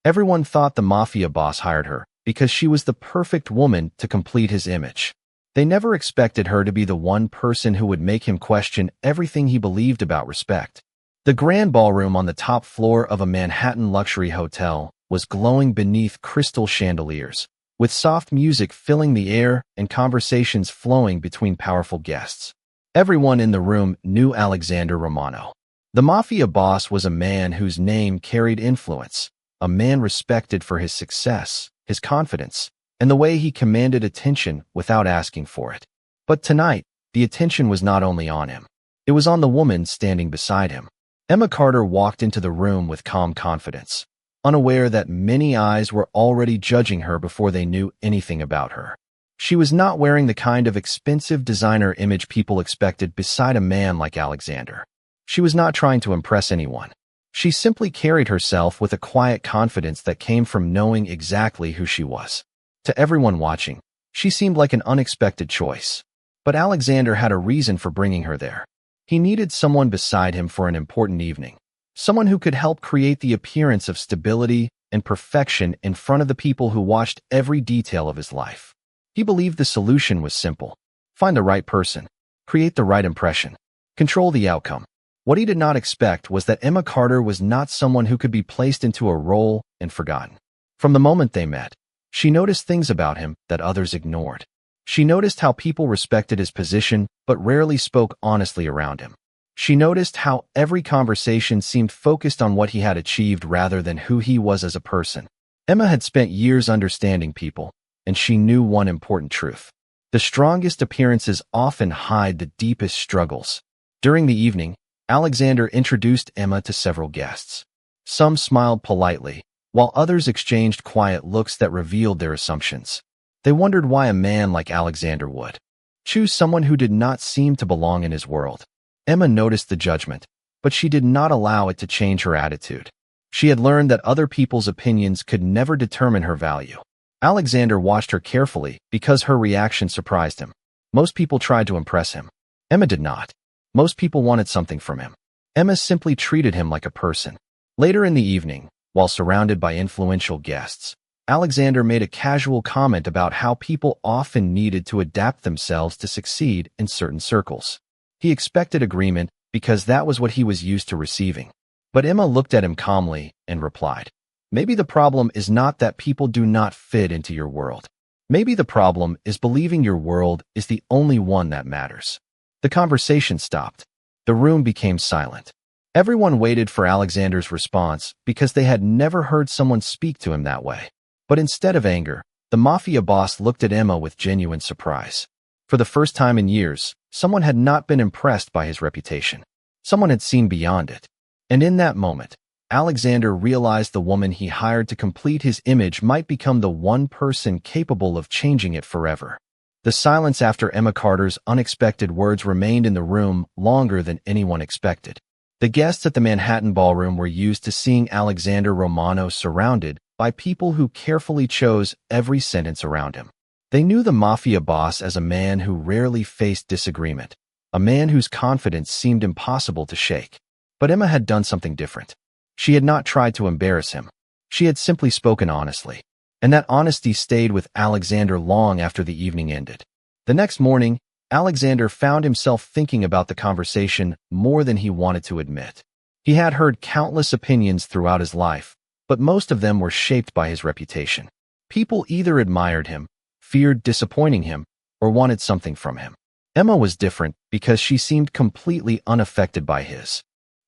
Everyone thought the mafia boss hired her because she was the perfect woman to complete his image. They never expected her to be the one person who would make him question everything he believed about respect. The grand ballroom on the top floor of a Manhattan luxury hotel was glowing beneath crystal chandeliers, with soft music filling the air and conversations flowing between powerful guests. Everyone in the room knew Alexander Romano. The mafia boss was a man whose name carried influence, a man respected for his success, his confidence, and the way he commanded attention without asking for it. But tonight, the attention was not only on him. It was on the woman standing beside him. Emma Carter walked into the room with calm confidence, unaware that many eyes were already judging her before they knew anything about her. She was not wearing the kind of expensive designer image people expected beside a man like Alexander. She was not trying to impress anyone. She simply carried herself with a quiet confidence that came from knowing exactly who she was. To everyone watching, she seemed like an unexpected choice. But Alexander had a reason for bringing her there. He needed someone beside him for an important evening. Someone who could help create the appearance of stability and perfection in front of the people who watched every detail of his life. He believed the solution was simple. Find the right person. Create the right impression. Control the outcome. What he did not expect was that Emma Carter was not someone who could be placed into a role and forgotten. From the moment they met, she noticed things about him that others ignored. She noticed how people respected his position but rarely spoke honestly around him. She noticed how every conversation seemed focused on what he had achieved rather than who he was as a person. Emma had spent years understanding people, and she knew one important truth. The strongest appearances often hide the deepest struggles. During the evening, Alexander introduced Emma to several guests. Some smiled politely, while others exchanged quiet looks that revealed their assumptions. They wondered why a man like Alexander would choose someone who did not seem to belong in his world. Emma noticed the judgment, but she did not allow it to change her attitude. She had learned that other people's opinions could never determine her value. Alexander watched her carefully because her reaction surprised him. Most people tried to impress him. Emma did not. Most people wanted something from him. Emma simply treated him like a person. Later in the evening, while surrounded by influential guests, Alexander made a casual comment about how people often needed to adapt themselves to succeed in certain circles. He expected agreement because that was what he was used to receiving. But Emma looked at him calmly and replied, "Maybe the problem is not that people do not fit into your world. Maybe the problem is believing your world is the only one that matters." The conversation stopped. The room became silent. Everyone waited for Alexander's response because they had never heard someone speak to him that way. But instead of anger, the mafia boss looked at Emma with genuine surprise. For the first time in years, someone had not been impressed by his reputation. Someone had seen beyond it. And in that moment, Alexander realized the woman he hired to complete his image might become the one person capable of changing it forever. The silence after Emma Carter's unexpected words remained in the room longer than anyone expected. The guests at the Manhattan Ballroom were used to seeing Alexander Romano surrounded by people who carefully chose every sentence around him. They knew the mafia boss as a man who rarely faced disagreement, a man whose confidence seemed impossible to shake. But Emma had done something different. She had not tried to embarrass him. She had simply spoken honestly. And that honesty stayed with Alexander long after the evening ended. The next morning, Alexander found himself thinking about the conversation more than he wanted to admit. He had heard countless opinions throughout his life, but most of them were shaped by his reputation. People either admired him, feared disappointing him, or wanted something from him. Emma was different because she seemed completely unaffected by his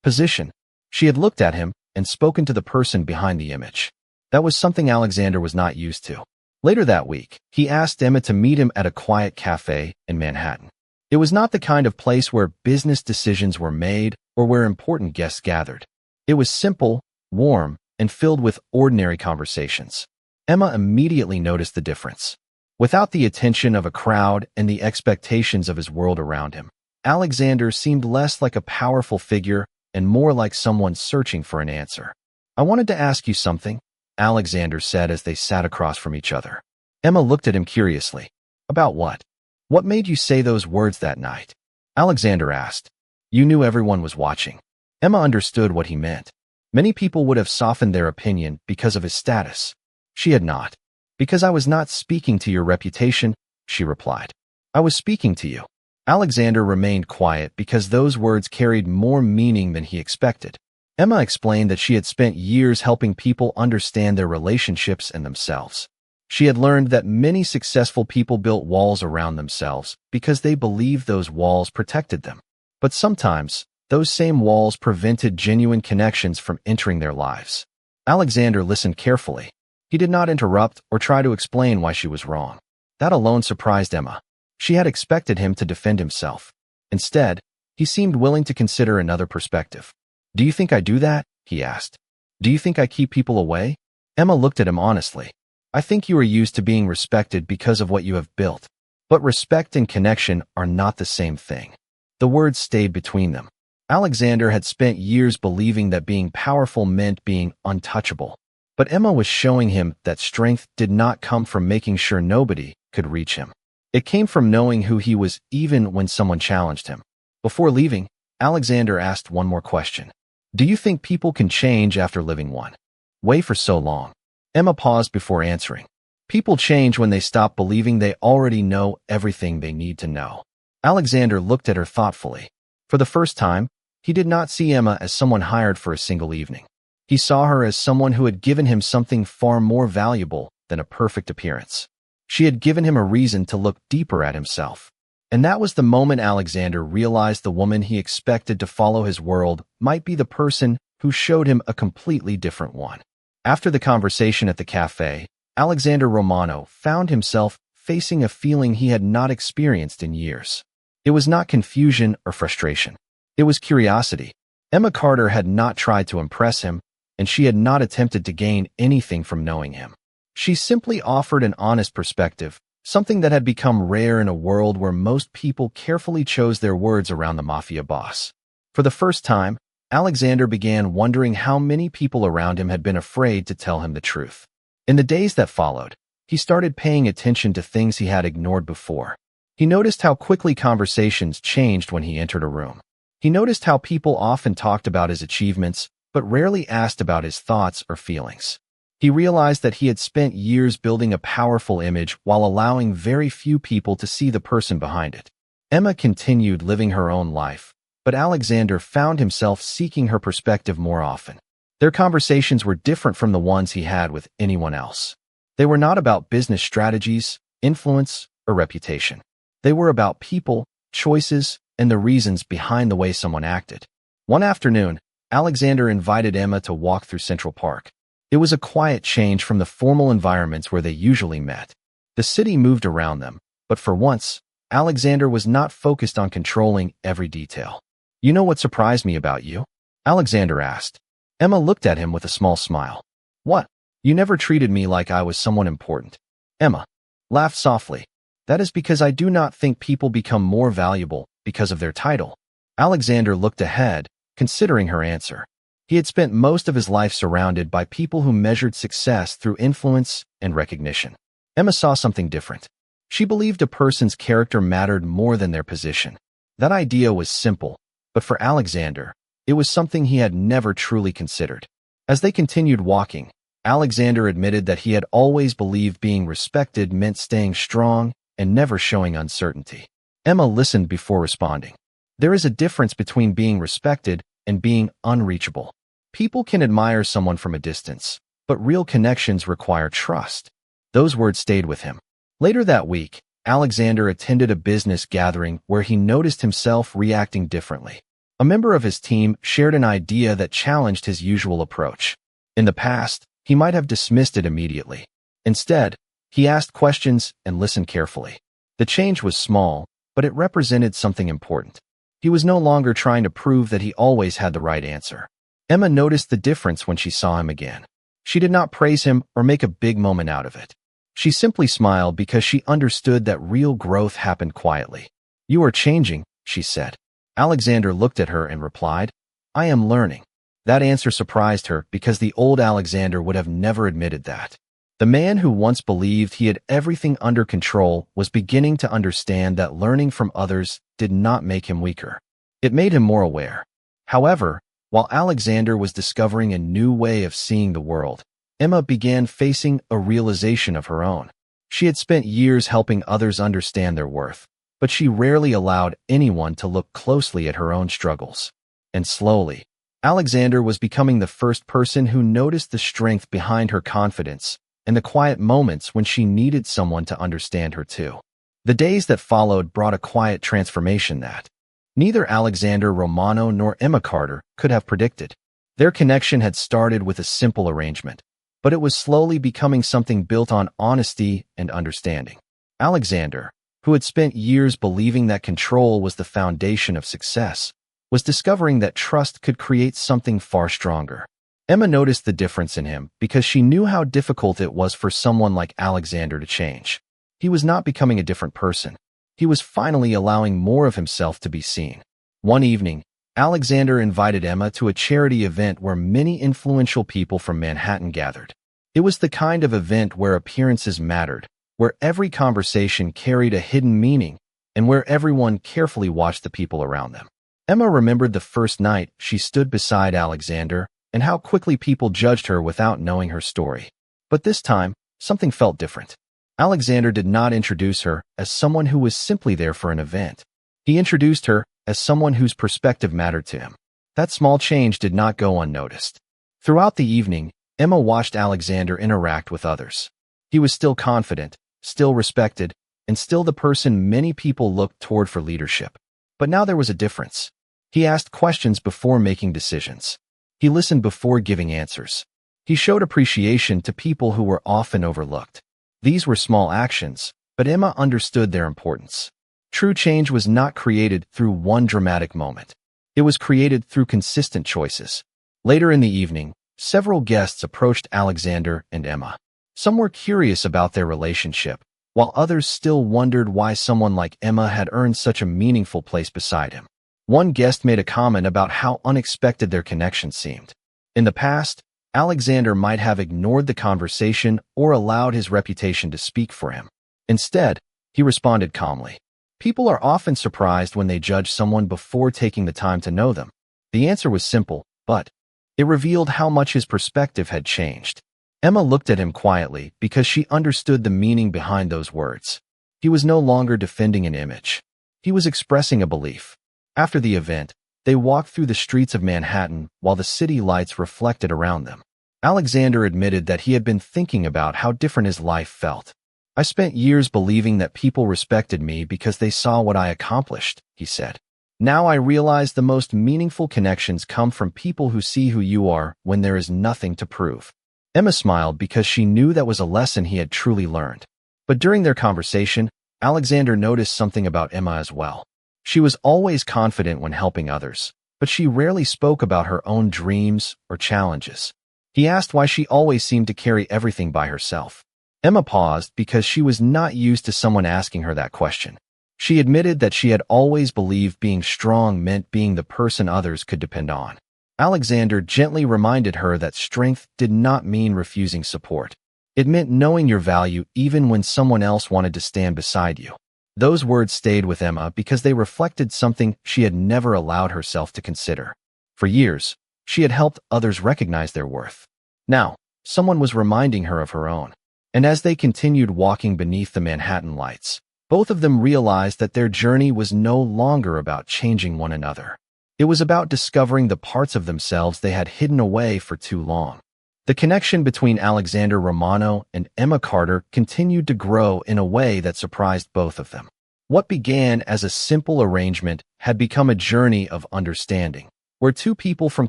position. She had looked at him and spoken to the person behind the image. That was something Alexander was not used to. Later that week, he asked Emma to meet him at a quiet cafe in Manhattan. It was not the kind of place where business decisions were made or where important guests gathered. It was simple, warm, and filled with ordinary conversations. Emma immediately noticed the difference. Without the attention of a crowd and the expectations of his world around him, Alexander seemed less like a powerful figure and more like someone searching for an answer. "I wanted to ask you something," Alexander said as they sat across from each other. Emma looked at him curiously. "About what? What made you say those words that night?" Alexander asked. "You knew everyone was watching." Emma understood what he meant. Many people would have softened their opinion because of his status. She had not. Because I was not speaking to your reputation, she replied. I was speaking to you. Alexander remained quiet because those words carried more meaning than he expected. Emma explained that she had spent years helping people understand their relationships and themselves. She had learned that many successful people built walls around themselves because they believed those walls protected them. But sometimes, those same walls prevented genuine connections from entering their lives. Alexander listened carefully. He did not interrupt or try to explain why she was wrong. That alone surprised Emma. She had expected him to defend himself. Instead, he seemed willing to consider another perspective. Do you think I do that? He asked. Do you think I keep people away? Emma looked at him honestly. I think you are used to being respected because of what you have built. But respect and connection are not the same thing. The words stayed between them. Alexander had spent years believing that being powerful meant being untouchable. But Emma was showing him that strength did not come from making sure nobody could reach him. It came from knowing who he was even when someone challenged him. Before leaving, Alexander asked one more question. Do you think people can change after living one way for so long? Emma paused before answering. People change when they stop believing they already know everything they need to know. Alexander looked at her thoughtfully. For the first time, he did not see Emma as someone hired for a single evening. He saw her as someone who had given him something far more valuable than a perfect appearance. She had given him a reason to look deeper at himself. And that was the moment Alexander realized the woman he expected to follow his world might be the person who showed him a completely different one. After the conversation at the cafe, Alexander Romano found himself facing a feeling he had not experienced in years. It was not confusion or frustration. It was curiosity. Emma Carter had not tried to impress him, and she had not attempted to gain anything from knowing him. She simply offered an honest perspective, something that had become rare in a world where most people carefully chose their words around the Mafia Boss. For the first time, Alexander began wondering how many people around him had been afraid to tell him the truth. In the days that followed, he started paying attention to things he had ignored before. He noticed how quickly conversations changed when he entered a room. He noticed how people often talked about his achievements, but rarely asked about his thoughts or feelings. He realized that he had spent years building a powerful image while allowing very few people to see the person behind it. Emma continued living her own life, but Alexander found himself seeking her perspective more often. Their conversations were different from the ones he had with anyone else. They were not about business strategies, influence, or reputation. They were about people, choices, and the reasons behind the way someone acted. One afternoon, Alexander invited Emma to walk through Central Park. It was a quiet change from the formal environments where they usually met. The city moved around them, but for once, Alexander was not focused on controlling every detail. You know what surprised me about you? Alexander asked. Emma looked at him with a small smile. What? You never treated me like I was someone important. Emma laughed softly. That is because I do not think people become more valuable because of their title. Alexander looked ahead, considering her answer. He had spent most of his life surrounded by people who measured success through influence and recognition. Emma saw something different. She believed a person's character mattered more than their position. That idea was simple, but for Alexander, it was something he had never truly considered. As they continued walking, Alexander admitted that he had always believed being respected meant staying strong and never showing uncertainty. Emma listened before responding. There is a difference between being respected and being unreachable. People can admire someone from a distance, but real connections require trust. Those words stayed with him. Later that week, Alexander attended a business gathering where he noticed himself reacting differently. A member of his team shared an idea that challenged his usual approach. In the past, he might have dismissed it immediately. Instead, he asked questions and listened carefully. The change was small, but it represented something important. He was no longer trying to prove that he always had the right answer. Emma noticed the difference when she saw him again. She did not praise him or make a big moment out of it. She simply smiled because she understood that real growth happened quietly. You are changing, she said. Alexander looked at her and replied, I am learning. That answer surprised her because the old Alexander would have never admitted that. The man who once believed he had everything under control was beginning to understand that learning from others did not make him weaker. It made him more aware. However, While Alexander was discovering a new way of seeing the world, Emma began facing a realization of her own. She had spent years helping others understand their worth, but she rarely allowed anyone to look closely at her own struggles. And slowly, Alexander was becoming the first person who noticed the strength behind her confidence and the quiet moments when she needed someone to understand her too. The days that followed brought a quiet transformation that neither Alexander Romano nor Emma Carter could have predicted. Their connection had started with a simple arrangement, but it was slowly becoming something built on honesty and understanding. Alexander, who had spent years believing that control was the foundation of success, was discovering that trust could create something far stronger. Emma noticed the difference in him because she knew how difficult it was for someone like Alexander to change. He was not becoming a different person. He was finally allowing more of himself to be seen. One evening, Alexander invited Emma to a charity event where many influential people from Manhattan gathered. It was the kind of event where appearances mattered, where every conversation carried a hidden meaning, and where everyone carefully watched the people around them. Emma remembered the first night she stood beside Alexander and how quickly people judged her without knowing her story. But this time, something felt different. Alexander did not introduce her as someone who was simply there for an event. He introduced her as someone whose perspective mattered to him. That small change did not go unnoticed. Throughout the evening, Emma watched Alexander interact with others. He was still confident, still respected, and still the person many people looked toward for leadership. But now there was a difference. He asked questions before making decisions. He listened before giving answers. He showed appreciation to people who were often overlooked. These were small actions, but Emma understood their importance. True change was not created through one dramatic moment. It was created through consistent choices. Later in the evening, several guests approached Alexander and Emma. Some were curious about their relationship, while others still wondered why someone like Emma had earned such a meaningful place beside him. One guest made a comment about how unexpected their connection seemed. In the past, Alexander might have ignored the conversation or allowed his reputation to speak for him. Instead, he responded calmly. People are often surprised when they judge someone before taking the time to know them. The answer was simple, but it revealed how much his perspective had changed. Emma looked at him quietly because she understood the meaning behind those words. He was no longer defending an image. He was expressing a belief. After the event, they walked through the streets of Manhattan while the city lights reflected around them. Alexander admitted that he had been thinking about how different his life felt. I spent years believing that people respected me because they saw what I accomplished, he said. Now I realize the most meaningful connections come from people who see who you are when there is nothing to prove. Emma smiled because she knew that was a lesson he had truly learned. But during their conversation, Alexander noticed something about Emma as well. She was always confident when helping others, but she rarely spoke about her own dreams or challenges. He asked why she always seemed to carry everything by herself. Emma paused because she was not used to someone asking her that question. She admitted that she had always believed being strong meant being the person others could depend on. Alexander gently reminded her that strength did not mean refusing support. It meant knowing your value even when someone else wanted to stand beside you. Those words stayed with Emma because they reflected something she had never allowed herself to consider. For years, she had helped others recognize their worth. Now, someone was reminding her of her own. And as they continued walking beneath the Manhattan lights, both of them realized that their journey was no longer about changing one another. It was about discovering the parts of themselves they had hidden away for too long. The connection between Alexander Romano and Emma Carter continued to grow in a way that surprised both of them. What began as a simple arrangement had become a journey of understanding, where two people from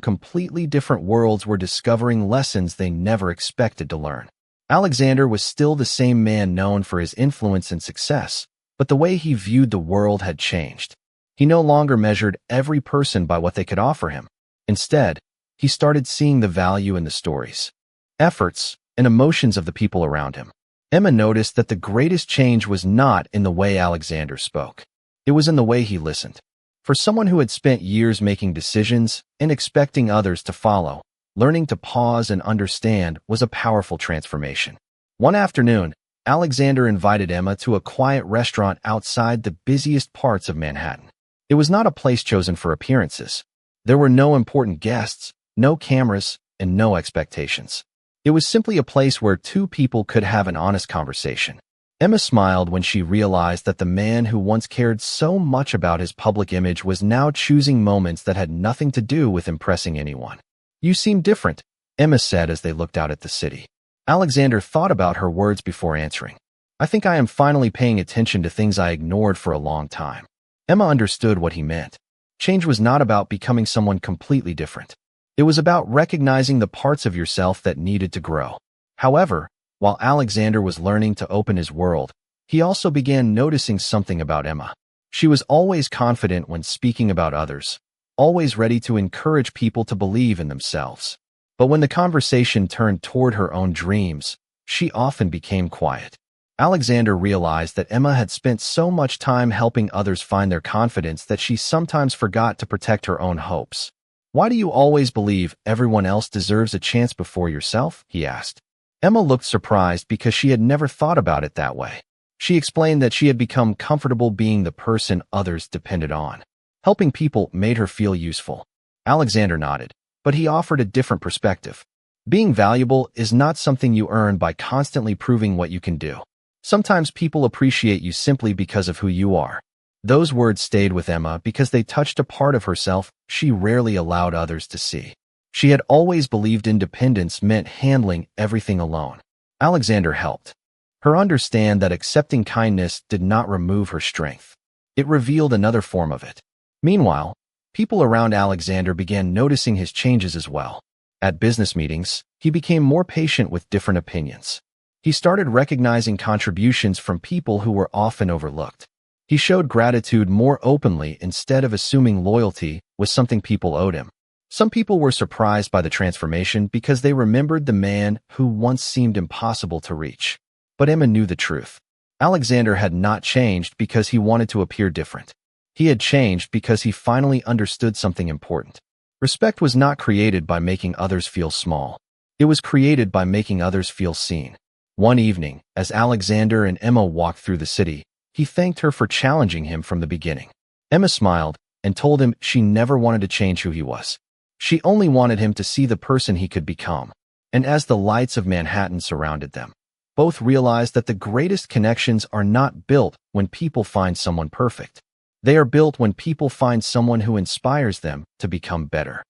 completely different worlds were discovering lessons they never expected to learn. Alexander was still the same man known for his influence and success, but the way he viewed the world had changed. He no longer measured every person by what they could offer him. Instead, he started seeing the value in the stories, efforts, and emotions of the people around him. Emma noticed that the greatest change was not in the way Alexander spoke. It was in the way he listened. For someone who had spent years making decisions and expecting others to follow, learning to pause and understand was a powerful transformation. One afternoon, Alexander invited Emma to a quiet restaurant outside the busiest parts of Manhattan. It was not a place chosen for appearances. There were no important guests, no cameras, and no expectations. It was simply a place where two people could have an honest conversation. Emma smiled when she realized that the man who once cared so much about his public image was now choosing moments that had nothing to do with impressing anyone. "You seem different," Emma said as they looked out at the city. Alexander thought about her words before answering. "I think I am finally paying attention to things I ignored for a long time." Emma understood what he meant. Change was not about becoming someone completely different. It was about recognizing the parts of yourself that needed to grow. However, while Alexander was learning to open his world, he also began noticing something about Emma. She was always confident when speaking about others, always ready to encourage people to believe in themselves. But when the conversation turned toward her own dreams, she often became quiet. Alexander realized that Emma had spent so much time helping others find their confidence that she sometimes forgot to protect her own hopes. "Why do you always believe everyone else deserves a chance before yourself?" he asked. Emma looked surprised because she had never thought about it that way. She explained that she had become comfortable being the person others depended on. Helping people made her feel useful. Alexander nodded, but he offered a different perspective. Being valuable is not something you earn by constantly proving what you can do. Sometimes people appreciate you simply because of who you are. Those words stayed with Emma because they touched a part of herself she rarely allowed others to see. She had always believed independence meant handling everything alone. Alexander helped her understand that accepting kindness did not remove her strength. It revealed another form of it. Meanwhile, people around Alexander began noticing his changes as well. At business meetings, he became more patient with different opinions. He started recognizing contributions from people who were often overlooked. He showed gratitude more openly instead of assuming loyalty was something people owed him. Some people were surprised by the transformation because they remembered the man who once seemed impossible to reach. But Emma knew the truth. Alexander had not changed because he wanted to appear different. He had changed because he finally understood something important. Respect was not created by making others feel small. It was created by making others feel seen. One evening, as Alexander and Emma walked through the city, he thanked her for challenging him from the beginning. Emma smiled and told him she never wanted to change who he was. She only wanted him to see the person he could become. And as the lights of Manhattan surrounded them, both realized that the greatest connections are not built when people find someone perfect. They are built when people find someone who inspires them to become better.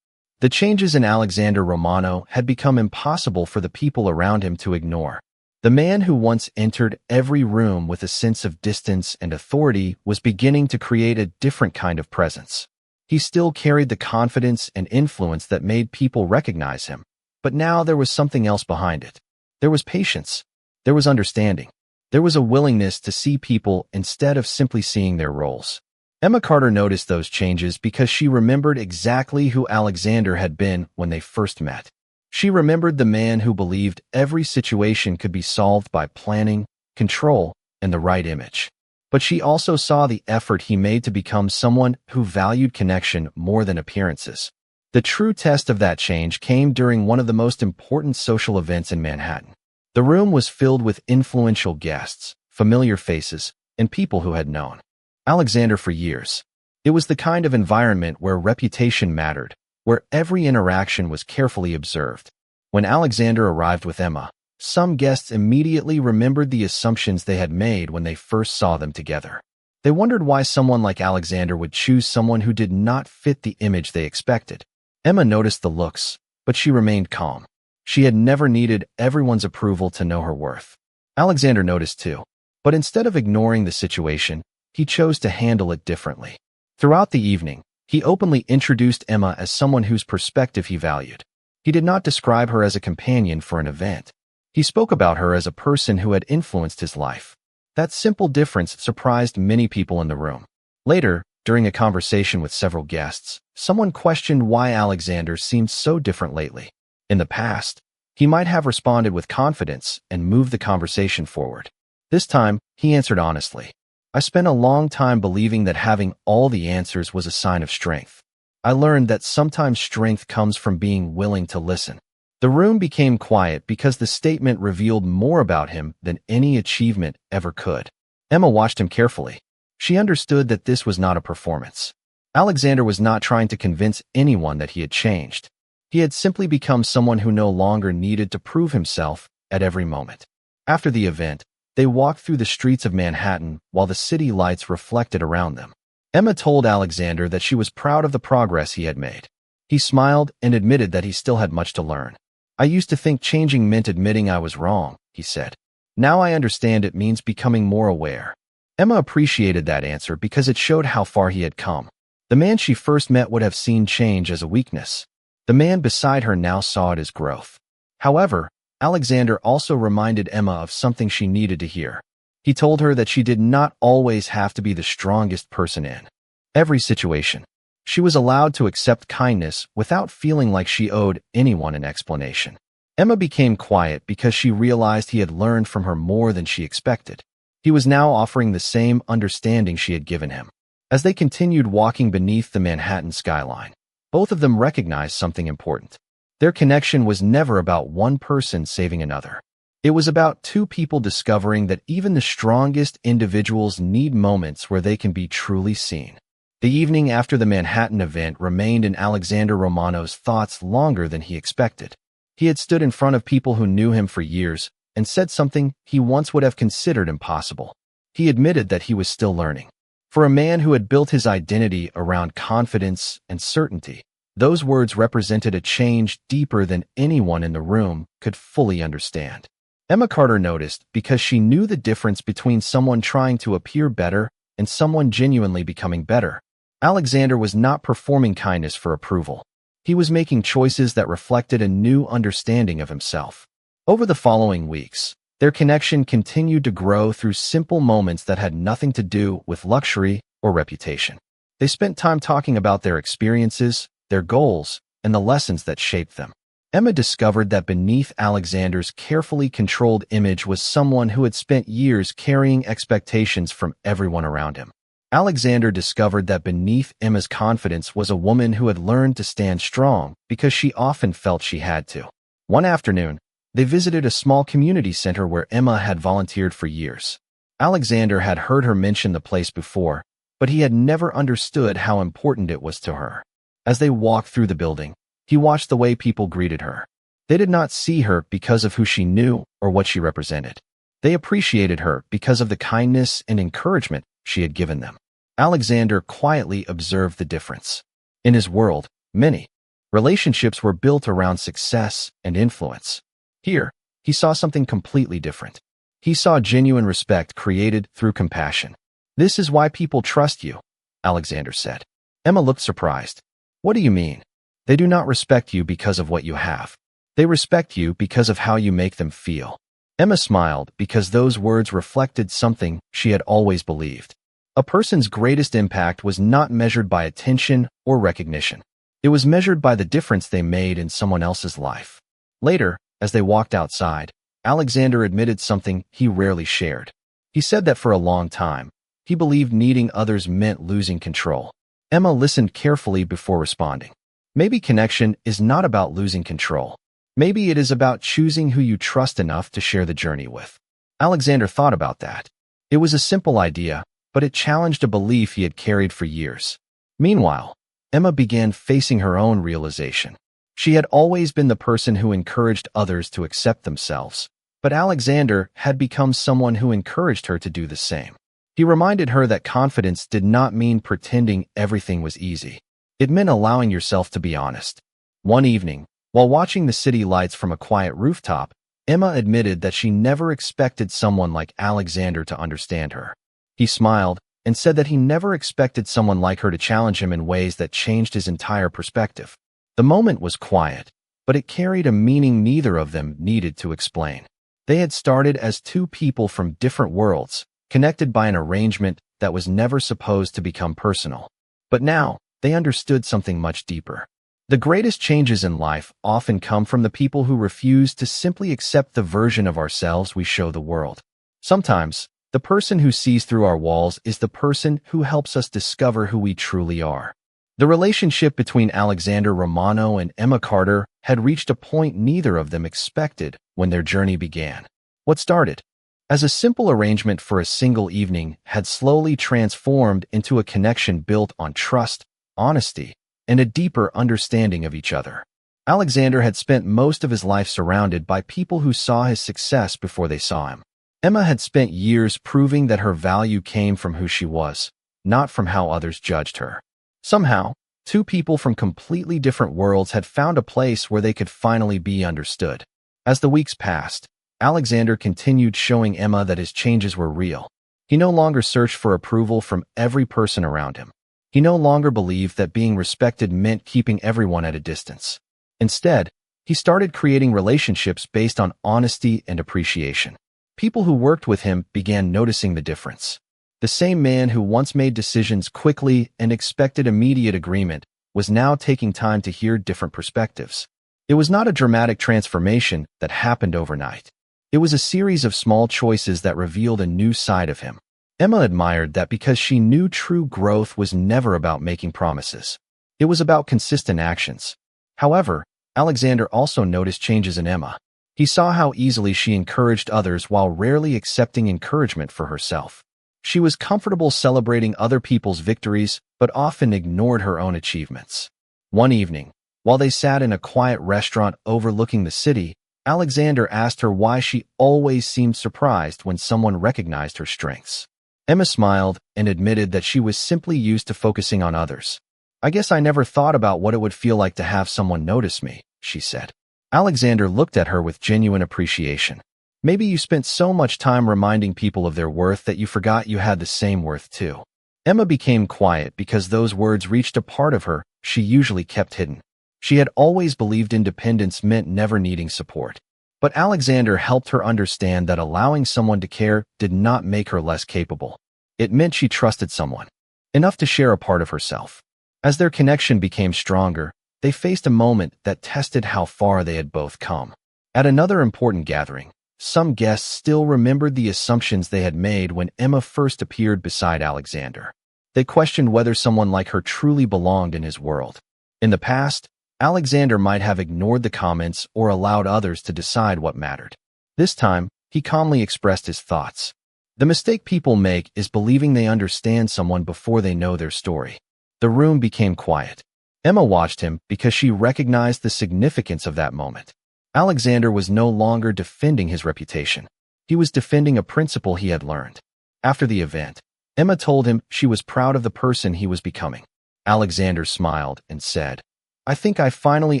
The changes in Alexander Romano had become impossible for the people around him to ignore. The man who once entered every room with a sense of distance and authority was beginning to create a different kind of presence. He still carried the confidence and influence that made people recognize him, but now there was something else behind it. There was patience. There was understanding. There was a willingness to see people instead of simply seeing their roles. Emma Carter noticed those changes because she remembered exactly who Alexander had been when they first met. She remembered the man who believed every situation could be solved by planning, control, and the right image. But she also saw the effort he made to become someone who valued connection more than appearances. The true test of that change came during one of the most important social events in Manhattan. The room was filled with influential guests, familiar faces, and people who had known Alexander for years. It was the kind of environment where reputation mattered, where every interaction was carefully observed. When Alexander arrived with Emma, some guests immediately remembered the assumptions they had made when they first saw them together. They wondered why someone like Alexander would choose someone who did not fit the image they expected. Emma noticed the looks, but she remained calm. She had never needed everyone's approval to know her worth. Alexander noticed too, but instead of ignoring the situation, he chose to handle it differently. Throughout the evening, he openly introduced Emma as someone whose perspective he valued. He did not describe her as a companion for an event. He spoke about her as a person who had influenced his life. That simple difference surprised many people in the room. Later, during a conversation with several guests, someone questioned why Alexander seemed so different lately. In the past, he might have responded with confidence and moved the conversation forward. This time, he answered honestly. I spent a long time believing that having all the answers was a sign of strength. I learned that sometimes strength comes from being willing to listen. The room became quiet because the statement revealed more about him than any achievement ever could. Emma watched him carefully. She understood that this was not a performance. Alexander was not trying to convince anyone that he had changed. He had simply become someone who no longer needed to prove himself at every moment. After the event, they walked through the streets of Manhattan while the city lights reflected around them. Emma told Alexander that she was proud of the progress he had made. He smiled and admitted that he still had much to learn. "I used to think changing meant admitting I was wrong," he said. "Now I understand it means becoming more aware." Emma appreciated that answer because it showed how far he had come. The man she first met would have seen change as a weakness. The man beside her now saw it as growth. However, Alexander also reminded Emma of something she needed to hear. He told her that she did not always have to be the strongest person in every situation. She was allowed to accept kindness without feeling like she owed anyone an explanation. Emma became quiet because she realized he had learned from her more than she expected. He was now offering the same understanding she had given him. As they continued walking beneath the Manhattan skyline, both of them recognized something important. Their connection was never about one person saving another. It was about two people discovering that even the strongest individuals need moments where they can be truly seen. The evening after the Manhattan event remained in Alexander Romano's thoughts longer than he expected. He had stood in front of people who knew him for years and said something he once would have considered impossible. He admitted that he was still learning. For a man who had built his identity around confidence and certainty, those words represented a change deeper than anyone in the room could fully understand. Emma Carter noticed because she knew the difference between someone trying to appear better and someone genuinely becoming better. Alexander was not performing kindness for approval. He was making choices that reflected a new understanding of himself. Over the following weeks, their connection continued to grow through simple moments that had nothing to do with luxury or reputation. They spent time talking about their experiences, their goals, and the lessons that shaped them. Emma discovered that beneath Alexander's carefully controlled image was someone who had spent years carrying expectations from everyone around him. Alexander discovered that beneath Emma's confidence was a woman who had learned to stand strong because she often felt she had to. One afternoon, they visited a small community center where Emma had volunteered for years. Alexander had heard her mention the place before, but he had never understood how important it was to her. As they walked through the building, he watched the way people greeted her. They did not see her because of who she knew or what she represented. They appreciated her because of the kindness and encouragement she had given them. Alexander quietly observed the difference. In his world, many relationships were built around success and influence. Here, he saw something completely different. He saw genuine respect created through compassion. "This is why people trust you," Alexander said. Emma looked surprised. "What do you mean?" "They do not respect you because of what you have. They respect you because of how you make them feel." Emma smiled because those words reflected something she had always believed. A person's greatest impact was not measured by attention or recognition. It was measured by the difference they made in someone else's life. Later, as they walked outside, Alexander admitted something he rarely shared. He said that for a long time, he believed needing others meant losing control. Emma listened carefully before responding. Maybe connection is not about losing control. Maybe it is about choosing who you trust enough to share the journey with. Alexander thought about that. It was a simple idea, but it challenged a belief he had carried for years. Meanwhile, Emma began facing her own realization. She had always been the person who encouraged others to accept themselves, but Alexander had become someone who encouraged her to do the same. He reminded her that confidence did not mean pretending everything was easy. It meant allowing yourself to be honest. One evening, while watching the city lights from a quiet rooftop, Emma admitted that she never expected someone like Alexander to understand her. He smiled and said that he never expected someone like her to challenge him in ways that changed his entire perspective. The moment was quiet, but it carried a meaning neither of them needed to explain. They had started as two people from different worlds, connected by an arrangement that was never supposed to become personal. But now, they understood something much deeper. The greatest changes in life often come from the people who refuse to simply accept the version of ourselves we show the world. Sometimes, the person who sees through our walls is the person who helps us discover who we truly are. The relationship between Alexander Romano and Emma Carter had reached a point neither of them expected when their journey began. What started as a simple arrangement for a single evening had slowly transformed into a connection built on trust, honesty, and a deeper understanding of each other. Alexander had spent most of his life surrounded by people who saw his success before they saw him. Emma had spent years proving that her value came from who she was, not from how others judged her. Somehow, two people from completely different worlds had found a place where they could finally be understood. As the weeks passed, Alexander continued showing Emma that his changes were real. He no longer searched for approval from every person around him. He no longer believed that being respected meant keeping everyone at a distance. Instead, he started creating relationships based on honesty and appreciation. People who worked with him began noticing the difference. The same man who once made decisions quickly and expected immediate agreement was now taking time to hear different perspectives. It was not a dramatic transformation that happened overnight. It was a series of small choices that revealed a new side of him. Emma admired that because she knew true growth was never about making promises. It was about consistent actions. However, Alexander also noticed changes in Emma. He saw how easily she encouraged others while rarely accepting encouragement for herself. She was comfortable celebrating other people's victories, but often ignored her own achievements. One evening, while they sat in a quiet restaurant overlooking the city, Alexander asked her why she always seemed surprised when someone recognized her strengths. Emma smiled and admitted that she was simply used to focusing on others. "I guess I never thought about what it would feel like to have someone notice me," she said. Alexander looked at her with genuine appreciation. "Maybe you spent so much time reminding people of their worth that you forgot you had the same worth too." Emma became quiet because those words reached a part of her she usually kept hidden. She had always believed independence meant never needing support. But Alexander helped her understand that allowing someone to care did not make her less capable. It meant she trusted someone, enough to share a part of herself. As their connection became stronger, they faced a moment that tested how far they had both come. At another important gathering, some guests still remembered the assumptions they had made when Emma first appeared beside Alexander. They questioned whether someone like her truly belonged in his world. In the past, Alexander might have ignored the comments or allowed others to decide what mattered. This time, he calmly expressed his thoughts. The mistake people make is believing they understand someone before they know their story. The room became quiet. Emma watched him because she recognized the significance of that moment. Alexander was no longer defending his reputation. He was defending a principle he had learned. After the event, Emma told him she was proud of the person he was becoming. Alexander smiled and said, "I think I finally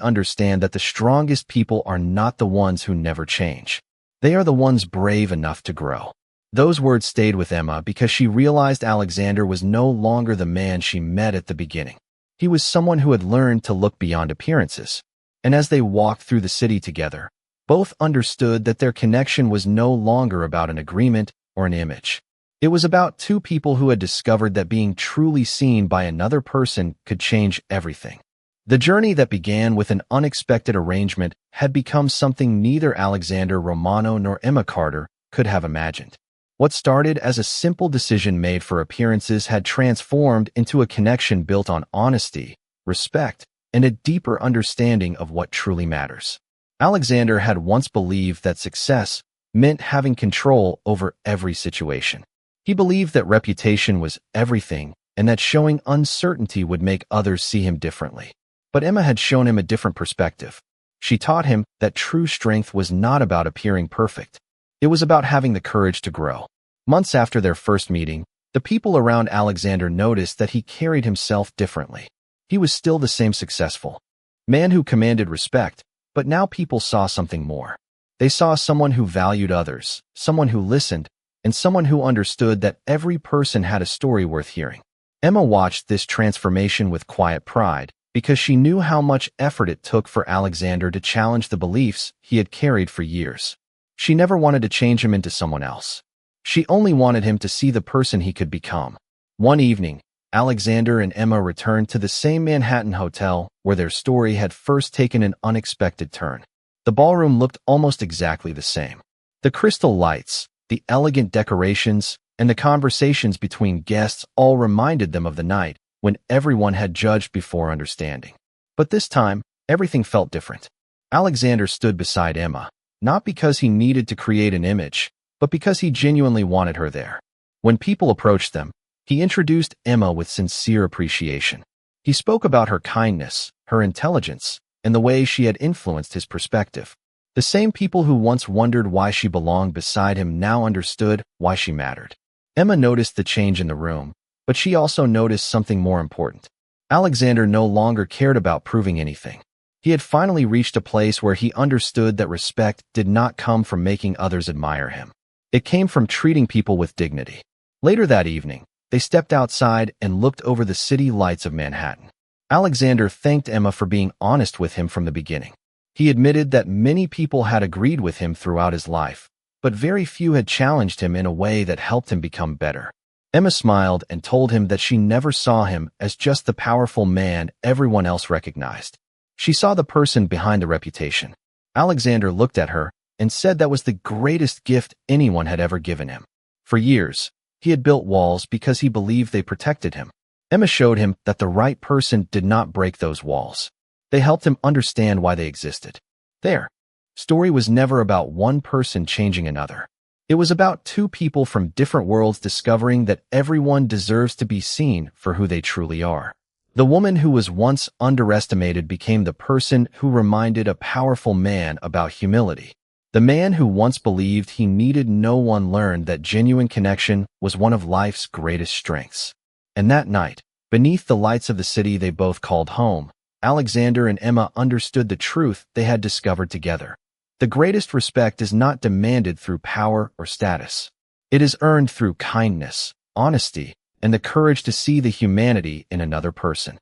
understand that the strongest people are not the ones who never change. They are the ones brave enough to grow." Those words stayed with Emma because she realized Alexander was no longer the man she met at the beginning. He was someone who had learned to look beyond appearances. And as they walked through the city together, both understood that their connection was no longer about an agreement or an image. It was about two people who had discovered that being truly seen by another person could change everything. The journey that began with an unexpected arrangement had become something neither Alexander Romano nor Emma Carter could have imagined. What started as a simple decision made for appearances had transformed into a connection built on honesty, respect, and a deeper understanding of what truly matters. Alexander had once believed that success meant having control over every situation. He believed that reputation was everything and that showing uncertainty would make others see him differently. But Emma had shown him a different perspective. She taught him that true strength was not about appearing perfect. It was about having the courage to grow. Months after their first meeting, the people around Alexander noticed that he carried himself differently. He was still the same successful man who commanded respect, but now people saw something more. They saw someone who valued others, someone who listened, and someone who understood that every person had a story worth hearing. Emma watched this transformation with quiet pride, because she knew how much effort it took for Alexander to challenge the beliefs he had carried for years. She never wanted to change him into someone else. She only wanted him to see the person he could become. One evening, Alexander and Emma returned to the same Manhattan hotel where their story had first taken an unexpected turn. The ballroom looked almost exactly the same. The crystal lights, the elegant decorations, and the conversations between guests all reminded them of the night when everyone had judged before understanding. But this time, everything felt different. Alexander stood beside Emma, not because he needed to create an image, but because he genuinely wanted her there. When people approached them, he introduced Emma with sincere appreciation. He spoke about her kindness, her intelligence, and the way she had influenced his perspective. The same people who once wondered why she belonged beside him now understood why she mattered. Emma noticed the change in the room, but she also noticed something more important. Alexander no longer cared about proving anything. He had finally reached a place where he understood that respect did not come from making others admire him. It came from treating people with dignity. Later that evening, they stepped outside and looked over the city lights of Manhattan. Alexander thanked Emma for being honest with him from the beginning. He admitted that many people had agreed with him throughout his life, but very few had challenged him in a way that helped him become better. Emma smiled and told him that she never saw him as just the powerful man everyone else recognized. She saw the person behind the reputation. Alexander looked at her and said that was the greatest gift anyone had ever given him. For years, he had built walls because he believed they protected him. Emma showed him that the right person did not break those walls. They helped him understand why they existed. Their story was never about one person changing another. It was about two people from different worlds discovering that everyone deserves to be seen for who they truly are. The woman who was once underestimated became the person who reminded a powerful man about humility. The man who once believed he needed no one learned that genuine connection was one of life's greatest strengths. And that night, beneath the lights of the city they both called home, Alexander and Emma understood the truth they had discovered together. The greatest respect is not demanded through power or status. It is earned through kindness, honesty, and the courage to see the humanity in another person.